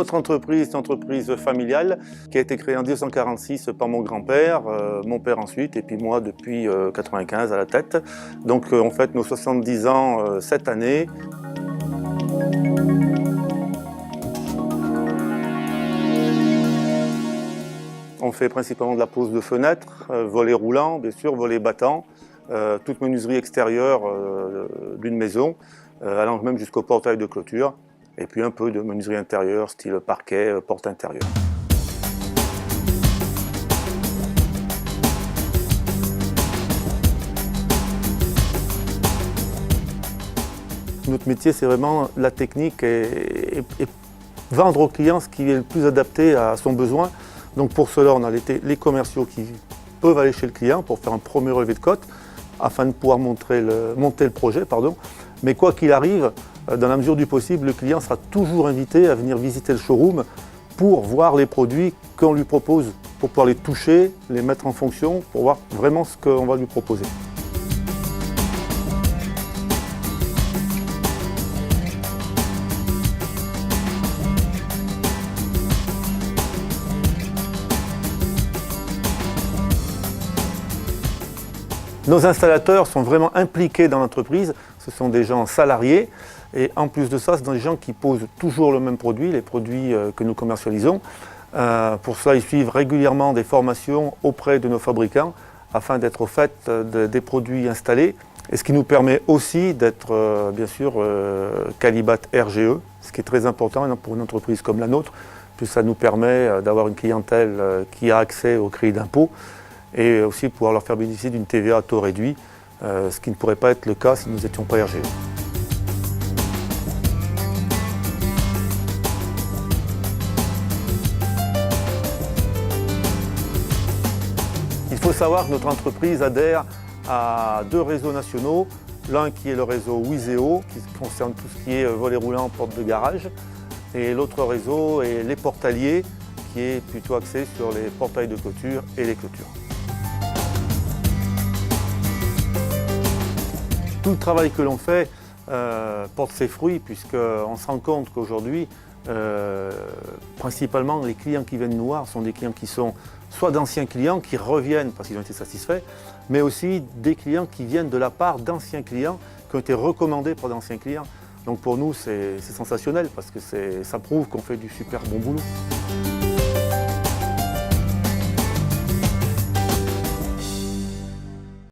Notre entreprise est une entreprise familiale qui a été créée en 1946 par mon grand-père, mon père ensuite, et puis moi depuis 1995 à la tête. Donc on fête nos 70 ans cette année. On fait principalement de la pose de fenêtres, volets roulants, bien sûr, volets battants, toute menuiserie extérieure d'une maison, allant même jusqu'au portail de clôture, et puis un peu de menuiserie intérieure, style parquet, porte intérieure. Notre métier, c'est vraiment la technique et vendre au client ce qui est le plus adapté à son besoin. Donc pour cela, on a les commerciaux qui peuvent aller chez le client pour faire un premier relevé de cote afin de pouvoir monter le projet. Mais quoi qu'il arrive, dans la mesure du possible, le client sera toujours invité à venir visiter le showroom pour voir les produits qu'on lui propose, pour pouvoir les toucher, les mettre en fonction, pour voir vraiment ce qu'on va lui proposer. Nos installateurs sont vraiment impliqués dans l'entreprise, ce sont des gens salariés et en plus de ça, ce sont des gens qui posent toujours le même produit, les produits que nous commercialisons. Pour cela, ils suivent régulièrement des formations auprès de nos fabricants afin d'être au fait des produits installés et ce qui nous permet aussi d'être bien sûr Qualibat RGE, ce qui est très important pour une entreprise comme la nôtre, puisque ça nous permet d'avoir une clientèle qui a accès au crédit d'impôt et aussi pouvoir leur faire bénéficier d'une TVA à taux réduit, ce qui ne pourrait pas être le cas si nous n'étions pas RGE. Il faut savoir que notre entreprise adhère à 2 réseaux nationaux, l'un qui est le réseau Wiseo, qui concerne tout ce qui est volets roulants, portes de garage, et l'autre réseau est les portaliers, qui est plutôt axé sur les portails de clôture et les clôtures. Tout le travail que l'on fait porte ses fruits puisqu'on se rend compte qu'aujourd'hui, principalement les clients qui viennent nous voir sont des clients qui sont soit d'anciens clients qui reviennent parce qu'ils ont été satisfaits, mais aussi des clients qui viennent de la part d'anciens clients qui ont été recommandés par d'anciens clients. Donc pour nous, c'est sensationnel parce que ça prouve qu'on fait du super bon boulot.